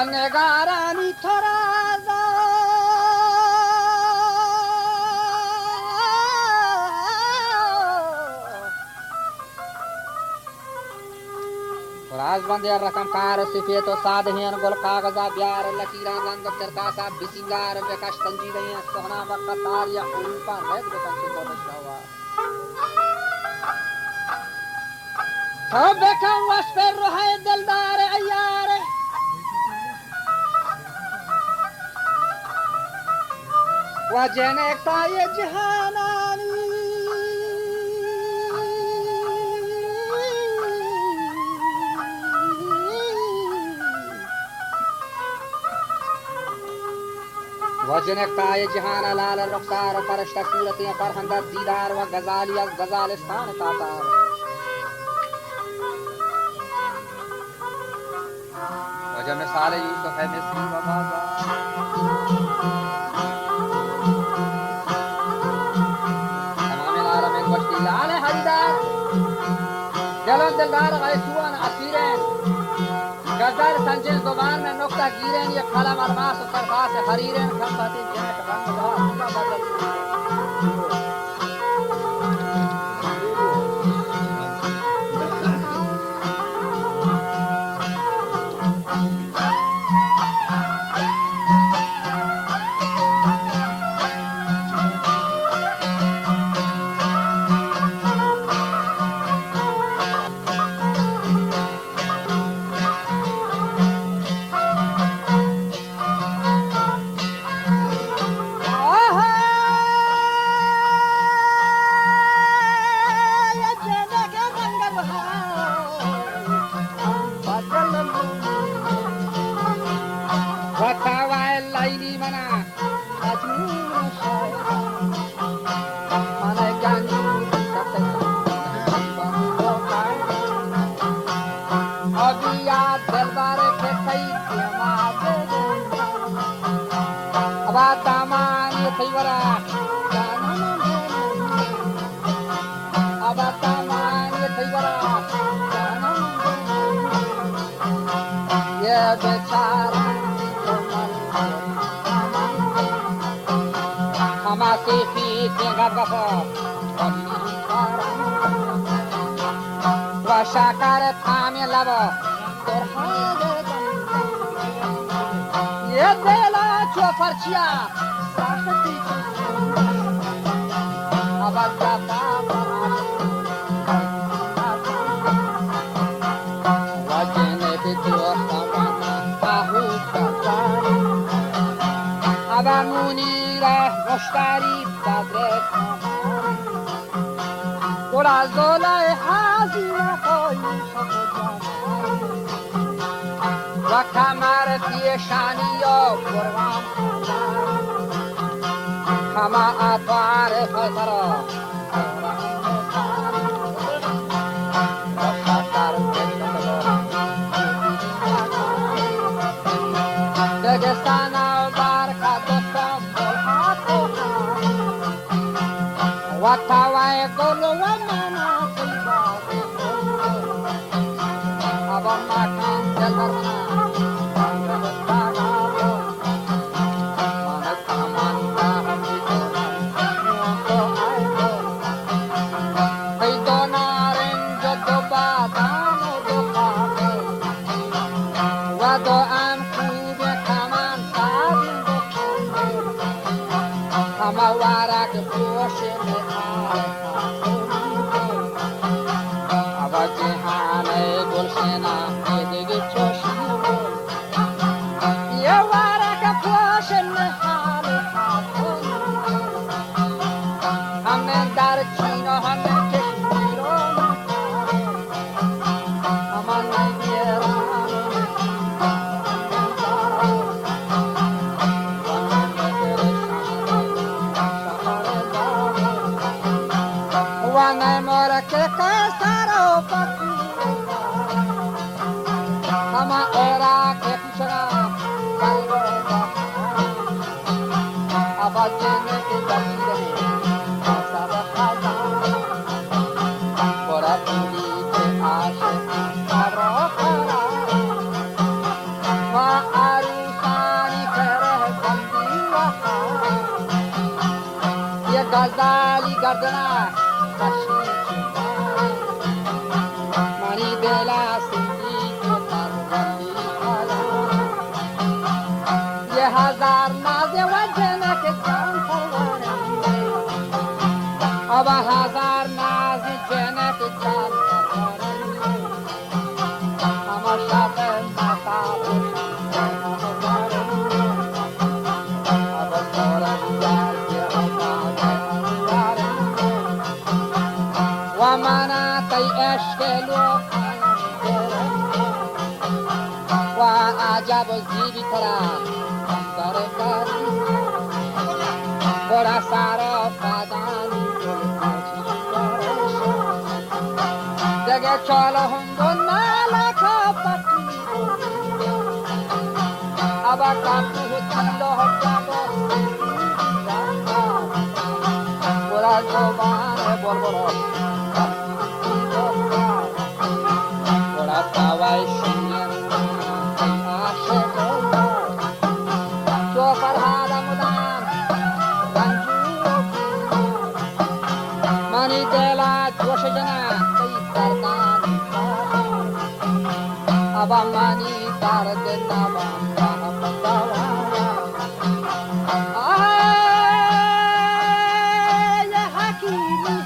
نگارانی تو را راز بندے رقم کار صفیت و سادہین گل کاغذہ بیار لکیران رنگ چرکاسا بسنگار بکش تنجیدیں سہنا وقت تاریا اوپا رہد بکن سے دو بشتا ہوا تو بکن واسپر روحے دلدار ایار وجن اکتا یہ جہانانی وجنکتا یہ جہان لال رخسار فرشتہ صورتیں فرہندہ دیدار و غزالی از غزالستان تاتار وجہ مثال یوسف ہے مصری و بازار تمام العالمین وشتی لال حریدار دلون دلدار غیسوان اسیرین غزل سنجل زبان میں نقطہ گیرین یہ قلم الماس و سرفاس حریرین کھمپاتی جنک رنگ دار بدل شاکر تامی لبا یہ دیلا چو فرچیا ساختی ابد جاتا وجن بدو خوانا آهو کتاری ابا مونیر مشتری بدر گلا زولای حازی و کمر پیشانی یا قرآن کما اتوار خطرا دگستانا برکا دوستم بلحات و توای گل و منا ابا مکان دل برنا یه غزالی گردنه خشید منی دل سیدی تو ترغمی یه هزار نازه و جنه که جان پروانه ابا هزار نازی جنه که جان پروانه اما شب مطابق و عجب و زیبی ترم داره کاری برا سرا بدنی دیگه چاله هنگو نالکا پتی ابا کپو تندو جبو برا زبان بربرو منی دلا جوش جنه ابا منی درد نبام یه حکیمی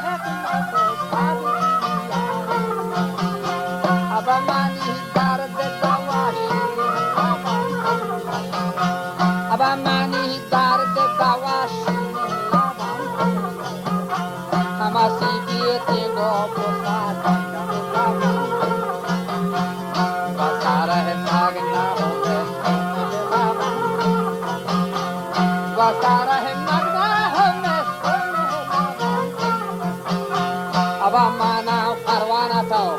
ابا منی درد دواشی ابا منی درد دواشی هماسی بیتی گو بسات ابا مانا پروانه تو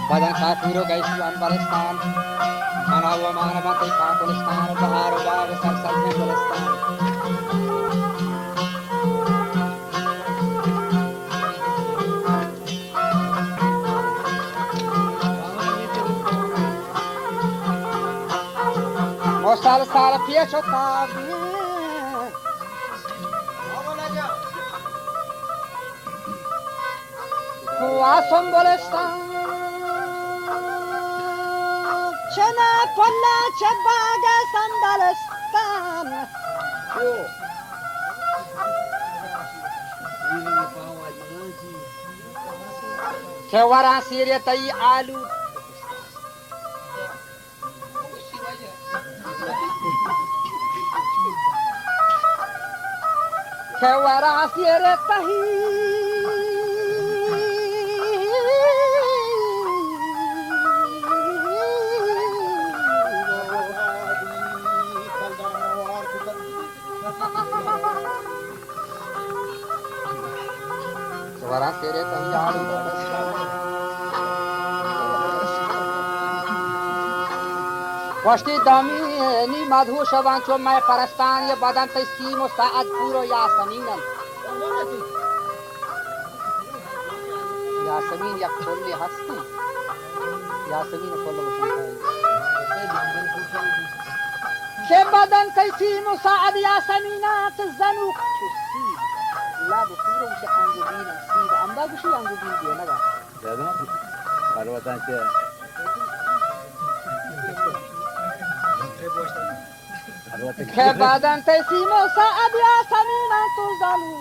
بدن کافی رو گیسو انبرستان منا و مانا بنتی کافلستان و بهار و باغ سرسبز گلستان مسلسل پیش و تابی و سنبلستان چه نه پله چه باگ سندلستان که ورا سیرتی آلو که ورا سیرتی ورا سیرتی آلو وشتی دامینی مدهو شوان چون مای پرستان یه بدن تسکیم و ساعت پور و یاسمینن یاسمین یک کلی هستی یاسمین کل بشن که بدن تسکیم و ساعت یاسمینات زنوک چو سیب لب پور و وش انگوبینن سیب امدا گوشی انگوبین دیه نگا یادم قلوتان چه که بدن تسیم و ساعد یا سمینن تو زنو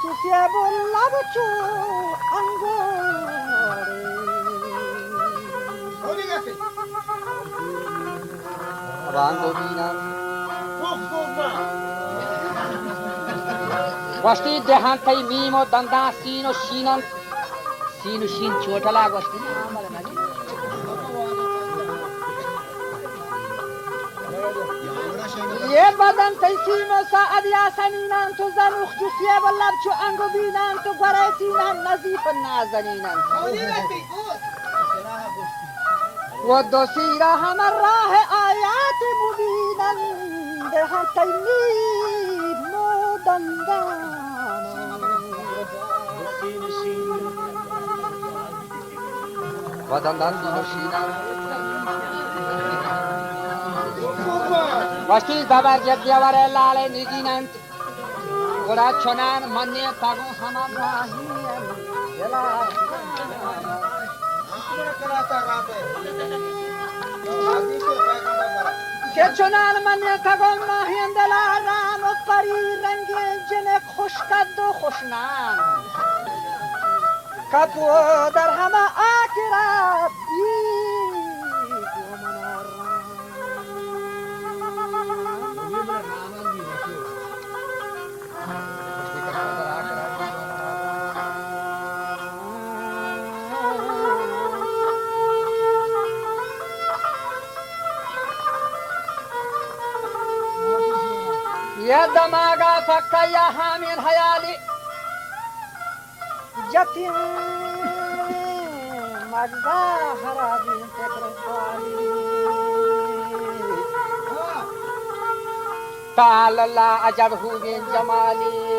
تو سیب و لب چو انگوری اب انگو بینن وشتی دهن تی میم و دندان سین و شینن سین و شین چوٹلا وشتی یه بدن تیسیم و ساعد یا سمینن تو زنوخ جو سیب و لب چو انگو بینن تو گره سینن نظیف نازنینن و دو سیره همه راه آیات مبینن دهن تیمیم و دندان و دندان دین و شینن वस्ती दबर जद्यावरे लाले निगिनंत गोड़ा छोनान मन्ने पागो हमाराही जला के छोनान मन्ने पागो माहिंदला राम परी रंगे जने खुश कर दो खुशनान कपो दर हमा आखिरा يا دماغا فكا يا حامل هيالي يتيم مجدا خرابي تكرفالي تعالى الله أجبه من جمالي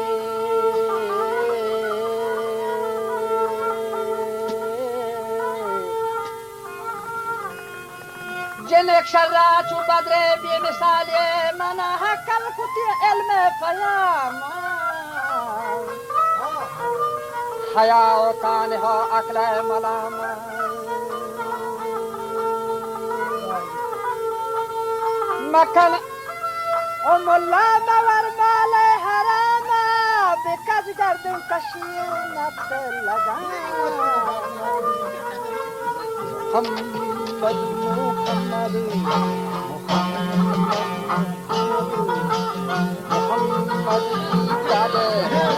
جنك شرات وبدر بمثالي منا هكال كتي علم فيام حياة كانها أكل ملام مكان أم الله بور مالي حراما بكاز گردن کشیر نفت لگام محمد محمد محمد جاده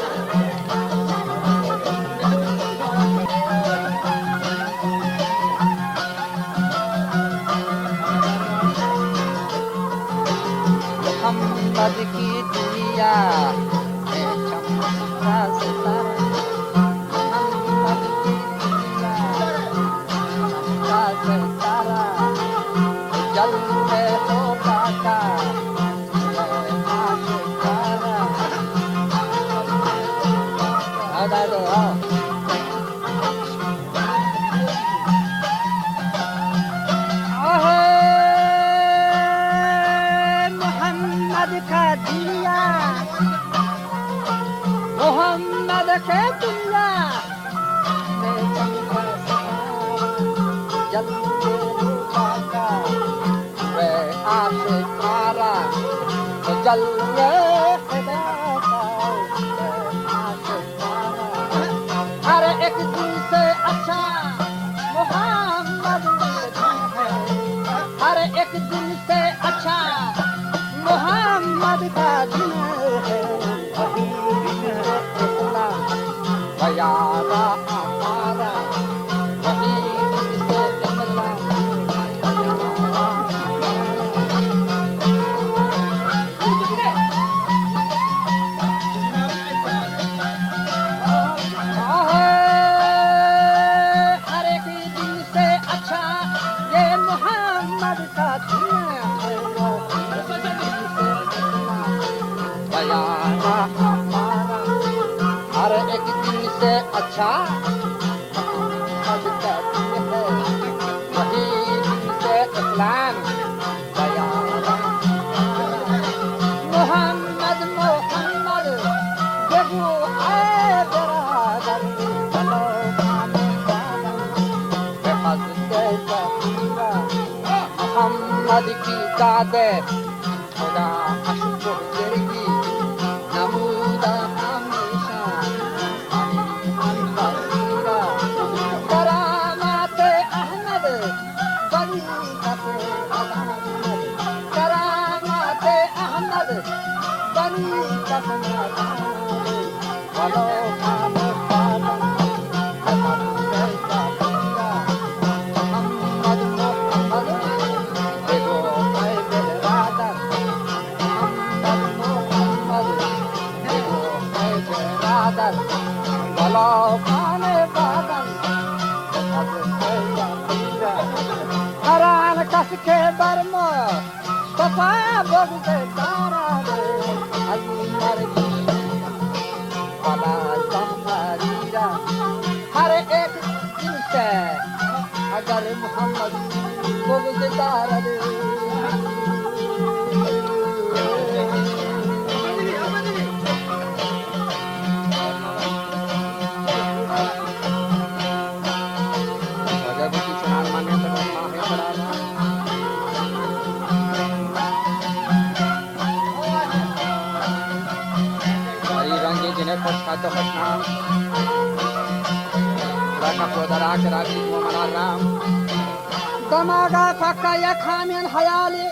محمد की दुनिया में चमकता सितारा محمد की दुनिया चमकता सितारा जल में हो पाता आशिकारा आदा दो मोहम्मद के दुनिया में चमका जलते पाता वे आशिकारा जल हर एक दिन से अच्छा मोहम्मद है हर एक दिन से अच्छा मोहम्मद का दिन है यारा हमारा वही से निकला हर एक दिन से अच्छा ये मोहम्मद का दिन है यारा हमारा हर एक दिन से अच्छा मोहम्मद का दिन है वही दिन से इस्लाम बयाना मोहम्मद मोहम्मद देखो आए बरादर चलो माने दादा बेहद जहीरा मोहम्मद की दादे खुदा अशुभ तेरी नमूदा के बर्मा सफा बगसे तारा रे अल्लाह की वाला जमहरीरा हर एक दिन से अगर मोहम्मद बगसे तारा रे قد خوشنام رکا خودرا کراچی و منارم دماغا فکا یک همین حیالی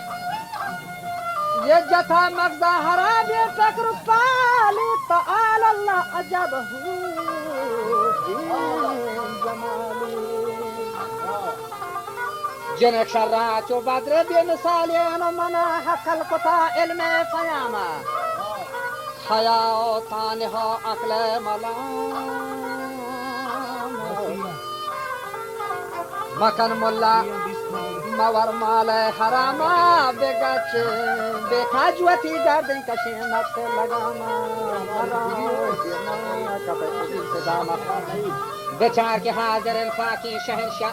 یہ جتا مغزا حرابی فکر پالی تعالی اللہ عجبہ جمالی جنک شرات و بدر بی مثالین منا حق القطع علم فیاما حیا تانها عقل ملام مکن ملا مور مال حراما بگچ بکجوتی گردن کشی نفس لگاما بچار که حاضر الفاکی شهنشاه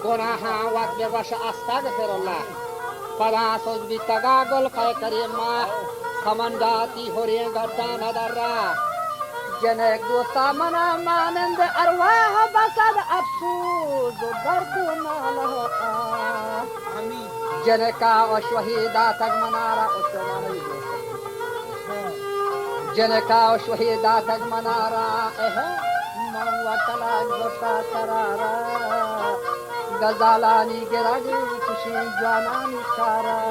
گناها وقت بوش استغفر الله فلا سوز بی تگاگل قی کریم خمنداتی هورین گردان در راه جنک دوستا منا مانند ارواح بسد افسوس و درد ناله جنکا و شهیدا تگ منارا جنکا و شهیدا تگ منارا من وطلا گوشتا ترارا غزالانی گرگی کشین جوانانی سارا